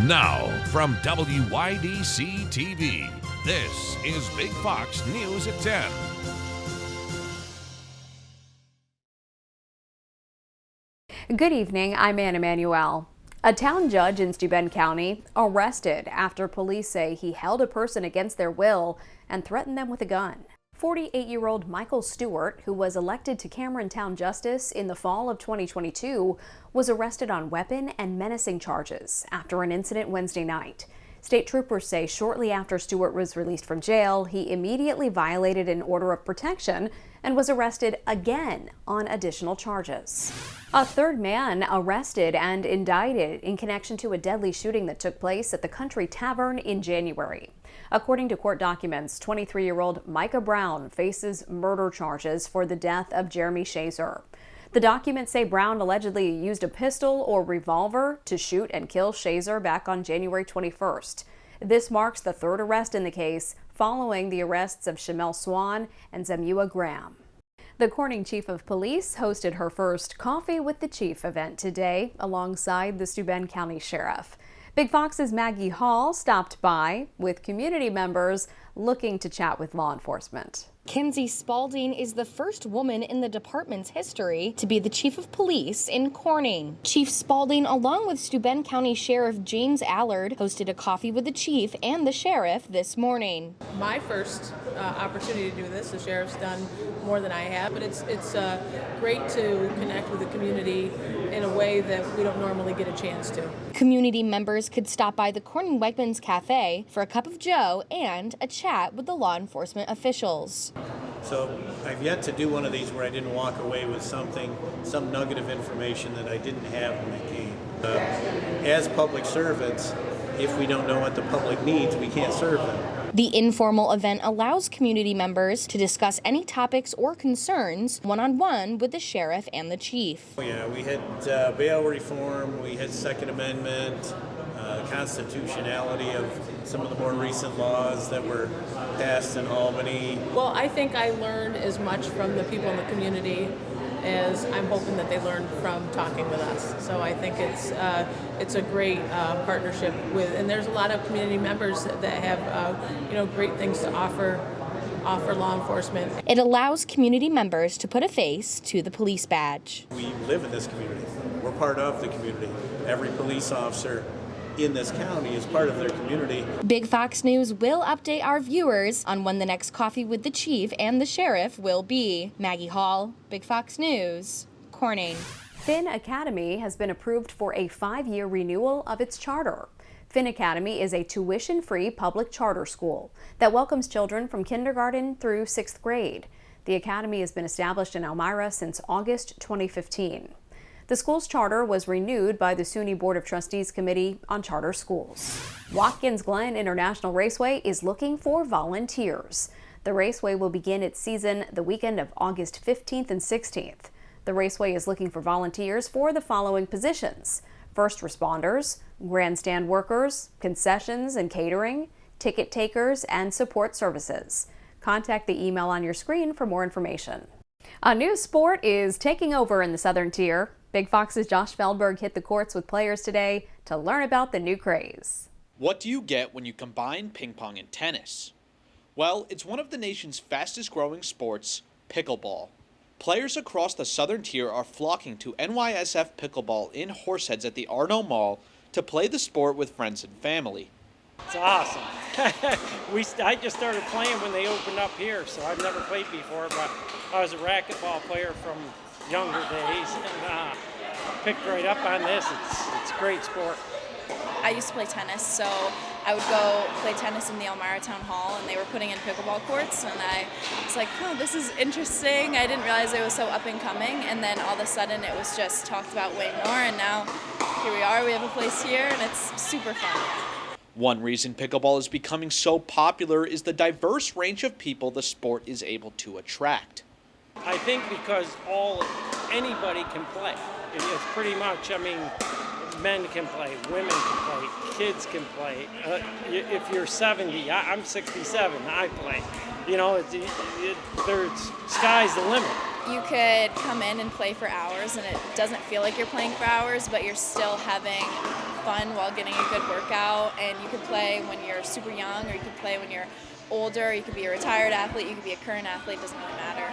Now, from WYDC TV, this is Big Fox News at 10. Good evening, I'm Ann Emanuel. A town judge in Steuben County arrested after police say he held a person against their will and threatened them with a gun. 48-year-old Michael Stewart, who was elected to Cameron Town Justice in the fall of 2022, was arrested on weapon and menacing charges after an incident Wednesday night. State troopers say shortly after Stewart was released from jail, he immediately violated an order of protection and was arrested again on additional charges. A third man arrested and indicted in connection to a deadly shooting that took place at the Country Tavern in January. According to court documents, 23-year-old Micah Brown faces murder charges for the death of Jeremy Shazer. The documents say Brown allegedly used a pistol or revolver to shoot and kill Shazer back on January 21st. This marks the third arrest in the case, following the arrests of Shamel Swan and Zemua Graham. The Corning Chief of Police hosted her first Coffee with the Chief event today alongside the Steuben County Sheriff. Big Fox's Maggie Hall stopped by with community members looking to chat with law enforcement. Kinsey Spalding is the first woman in the department's history to be the chief of police in Corning. Chief Spalding, along with Steuben County Sheriff James Allard, hosted a coffee with the chief and the sheriff this morning. My first opportunity to do this. The sheriff's done more than I have, but it's great to connect with the community in a way that we don't normally get a chance to. Community members could stop by the Corning Wegmans Cafe for a cup of joe and a chat with the law enforcement officials. So I've yet to do one of these where I didn't walk away with some nugget of information that I didn't have when I came. As public servants, if we don't know what the public needs, we can't serve them. The informal event allows community members to discuss any topics or concerns one-on-one with the sheriff and the chief. Yeah, we had bail reform, we had Second Amendment, constitutionality of some of the more recent laws that were passed in Albany. Well, I think I learned as much from the people in the community as I'm hoping that they learned from talking with us. So I think it's a great partnership with, and there's a lot of community members that have great things to offer law enforcement. It allows community members to put a face to the police badge. We live in this community. We're part of the community. Every police officer in this county is part of their community. Big Fox News will update our viewers on when the next coffee with the chief and the sheriff will be. Maggie Hall, Big Fox News, Corning. Finn Academy has been approved for a 5-year renewal of its charter. Finn Academy is a tuition-free public charter school that welcomes children from kindergarten through 6th grade. The academy has been established in Elmira since August 2015. The school's charter was renewed by the SUNY Board of Trustees Committee on Charter Schools. Watkins Glen International Raceway is looking for volunteers. The raceway will begin its season the weekend of August 15th and 16th. The raceway is looking for volunteers for the following positions: first responders, grandstand workers, concessions and catering, ticket takers, and support services. Contact the email on your screen for more information. A new sport is taking over in the Southern Tier. Big Fox's Josh Feldberg hit the courts with players today to learn about the new craze. What do you get when you combine ping pong and tennis? Well, it's one of the nation's fastest growing sports, pickleball. Players across the Southern Tier are flocking to NYSF Pickleball in Horseheads at the Arno Mall to play the sport with friends and family. It's awesome. I just started playing when they opened up here, so I've never played before, but I was a racquetball player from younger days and picked right up on this. It's a great sport. I used to play tennis, so I would go play tennis in the Elmira Town Hall, and they were putting in pickleball courts, and I was like, oh, this is interesting. I didn't realize it was so up and coming, and then all of a sudden it was just talked about way more, and now here we are. We have a place here, and it's super fun. One reason pickleball is becoming so popular is the diverse range of people the sport is able to attract. I think because anybody can play. It's pretty much, men can play, women can play, kids can play. If you're 70, I'm 67, I play. Sky's the limit. You could come in and play for hours, and it doesn't feel like you're playing for hours, but you're still having fun while getting a good workout, and you can play when you're super young, or you can play when you're older. You could be a retired athlete, you could be a current athlete, doesn't really matter.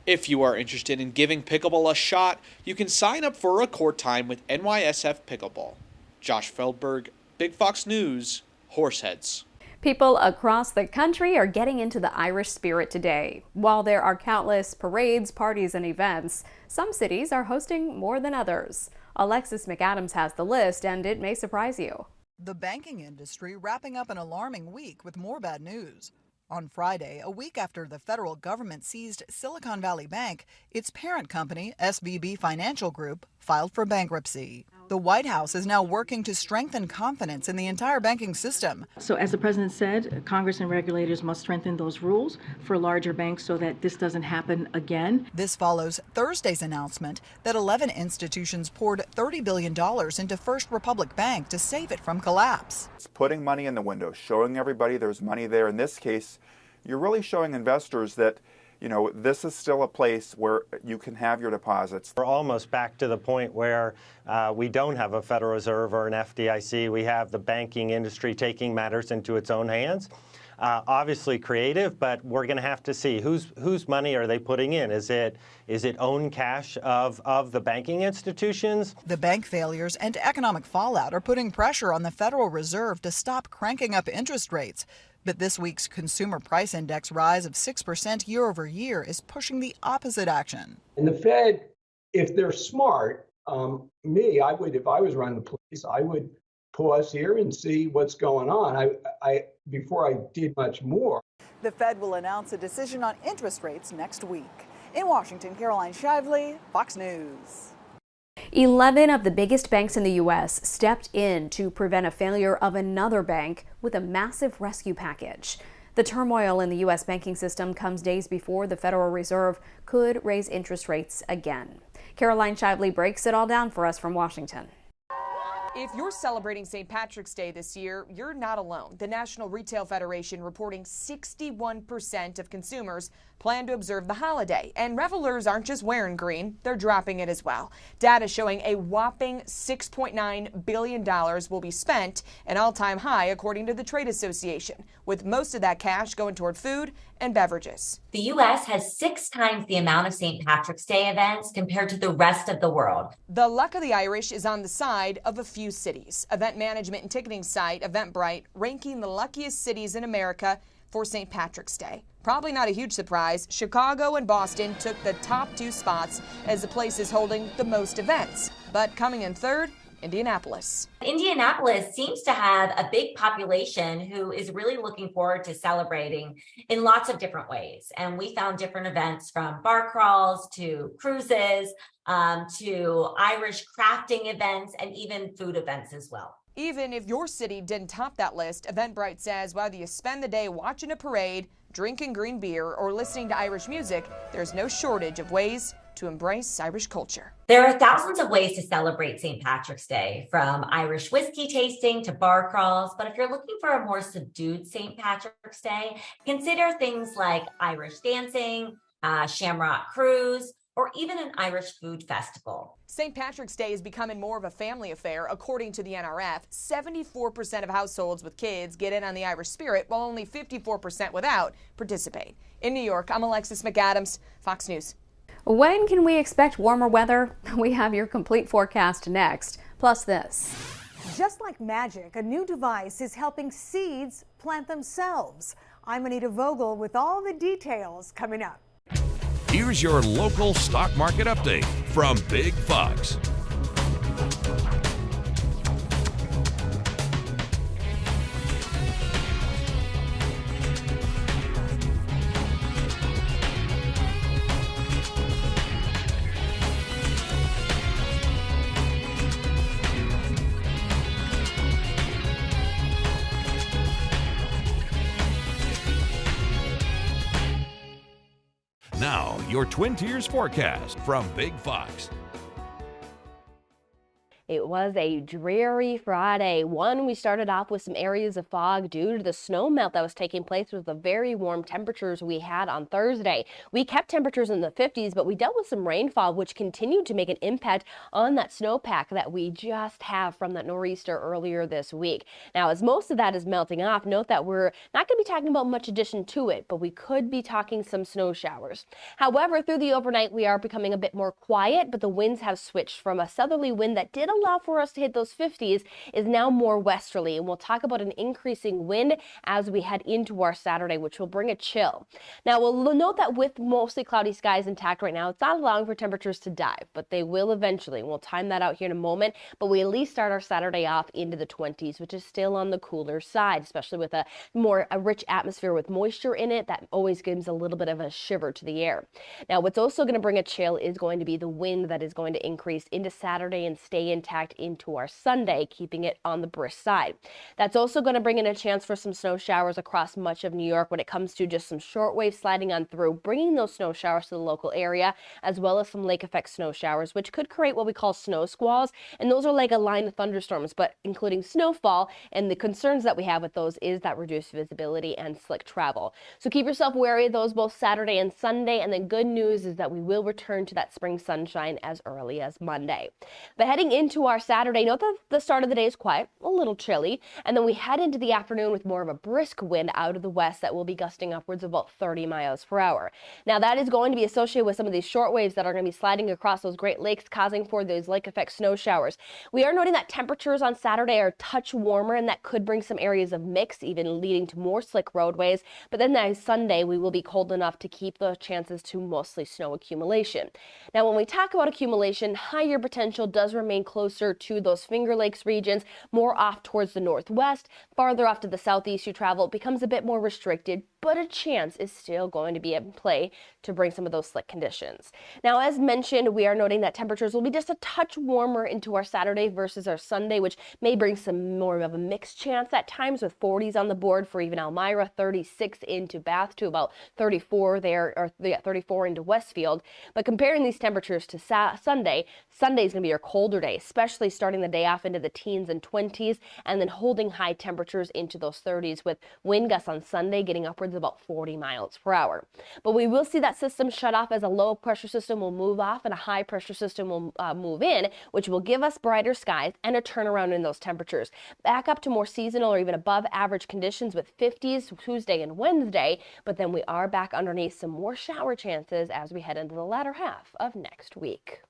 If you are interested in giving pickleball a shot, you can sign up for a court time with NYSF Pickleball. Josh Feldberg, Big Fox News, Horseheads. People across the country are getting into the Irish spirit today. While there are countless parades, parties, and events, some cities are hosting more than others. Alexis McAdams has the list, and it may surprise you. The banking industry wrapping up an alarming week with more bad news. On Friday, a week after the federal government seized Silicon Valley Bank, its parent company, SVB Financial Group, filed for bankruptcy. The White House is now working to strengthen confidence in the entire banking system. So as the president said, Congress and regulators must strengthen those rules for larger banks so that this doesn't happen again. This follows Thursday's announcement that 11 institutions poured $30 billion into First Republic Bank to save it from collapse. It's putting money in the window, showing everybody there's money there. In this case, you're really showing investors that this is still a place where you can have your deposits. We're almost back to the point where we don't have a Federal Reserve or an FDIC. We have the banking industry taking matters into its own hands. Obviously creative, but we're going to have to see whose money are they putting in. Is it own cash of the banking institutions? The bank failures and economic fallout are putting pressure on the Federal Reserve to stop cranking up interest rates. But this week's consumer price index rise of 6% year over year is pushing the opposite action. And the Fed, if they're smart, I would, if I was running the place, I would pause here and see what's going on. Before I did much more. The Fed will announce a decision on interest rates next week. In Washington, Caroline Shively, Fox News. 11 of the biggest banks in the U.S. stepped in to prevent a failure of another bank with a massive rescue package. The turmoil in the U.S. banking system comes days before the Federal Reserve could raise interest rates again. Caroline Shively breaks it all down for us from Washington. If you're celebrating St. Patrick's Day this year, you're not alone. The National Retail Federation reporting 61% of consumers plan to observe the holiday. And revelers aren't just wearing green, they're dropping it as well. Data showing a whopping $6.9 billion will be spent, an all-time high according to the Trade Association, with most of that cash going toward food and beverages. The U.S. has 6 times the amount of St. Patrick's Day events compared to the rest of the world. The luck of the Irish is on the side of a few cities. Event management and ticketing site Eventbrite ranking the luckiest cities in America for St. Patrick's Day. Probably not a huge surprise, Chicago and Boston took the top 2 spots as the places holding the most events. But coming in third, Indianapolis. Indianapolis seems to have a big population who is really looking forward to celebrating in lots of different ways. And we found different events from bar crawls to cruises to Irish crafting events and even food events as well. Even if your city didn't top that list, Eventbrite says whether you spend the day watching a parade, drinking green beer, or listening to Irish music, there's no shortage of ways to embrace Irish culture. There are thousands of ways to celebrate St. Patrick's Day, from Irish whiskey tasting to bar crawls. But if you're looking for a more subdued St. Patrick's Day, consider things like Irish dancing, Shamrock Cruise, or even an Irish food festival. St. Patrick's Day is becoming more of a family affair. According to the NRF, 74% of households with kids get in on the Irish spirit, while only 54% without participate. In New York, I'm Alexis McAdams, Fox News. When can we expect warmer weather? We have your complete forecast next, plus this. Just like magic, a new device is helping seeds plant themselves. I'm Anita Vogel with all the details coming up. Here's your local stock market update from Big Fox. Now, your Twin Tiers forecast from Big Fox. It was a dreary Friday. We started off with some areas of fog due to the snow melt that was taking place with the very warm temperatures we had on Thursday. We kept temperatures in the 50s, but we dealt with some rainfall, which continued to make an impact on that snowpack that we just have from that nor'easter earlier this week. Now, as most of that is melting off, note that we're not going to be talking about much addition to it, but we could be talking some snow showers. However, through the overnight, we are becoming a bit more quiet, but the winds have switched from a southerly wind that did allow for us to hit those 50s is now more westerly, and we'll talk about an increasing wind as we head into our Saturday, which will bring a chill. Now, we'll note that with mostly cloudy skies intact right now, it's not allowing for temperatures to dive, but they will eventually. We'll time that out here in a moment, but we at least start our Saturday off into the 20s, which is still on the cooler side, especially with a rich atmosphere with moisture in it. That always gives a little bit of a shiver to the air. Now, what's also going to bring a chill is going to be the wind that is going to increase into Saturday and stay intact into our Sunday, keeping it on the brisk side. That's also going to bring in a chance for some snow showers across much of New York when it comes to just some shortwave sliding on through, bringing those snow showers to the local area, as well as some lake effect snow showers, which could create what we call snow squalls. And those are like a line of thunderstorms, but including snowfall. And the concerns that we have with those is that reduced visibility and slick travel. So keep yourself wary of those both Saturday and Sunday. And then good news is that we will return to that spring sunshine as early as Monday. But heading into our Saturday, note that the start of the day is quiet, a little chilly, and then we head into the afternoon with more of a brisk wind out of the west that will be gusting upwards of about 30 miles per hour. Now, that is going to be associated with some of these short waves that are going to be sliding across those Great Lakes, causing for those lake effect snow showers. We are noting that temperatures on Saturday are a touch warmer, and that could bring some areas of mix, even leading to more slick roadways. But then that Sunday, we will be cold enough to keep the chances to mostly snow accumulation. Now, when we talk about accumulation, higher potential does remain closer to those Finger Lakes regions, more off towards the northwest. Farther off to the southeast you travel, it becomes a bit more restricted, but a chance is still going to be in play to bring some of those slick conditions. Now, as mentioned, we are noting that temperatures will be just a touch warmer into our Saturday versus our Sunday, which may bring some more of a mixed chance at times, with 40s on the board for even Elmira, 36 into Bath to about 34 there, or 34 into Westfield. But comparing these temperatures to Sunday is going to be your colder day, especially starting the day off into the teens and 20s, and then holding high temperatures into those 30s, with wind gusts on Sunday getting upwards of about 40 miles per hour. But we will see that system shut off as a low pressure system will move off and a high pressure system will move in, which will give us brighter skies and a turnaround in those temperatures. Back up to more seasonal or even above average conditions with 50s Tuesday and Wednesday, but then we are back underneath some more shower chances as we head into the latter half of next week.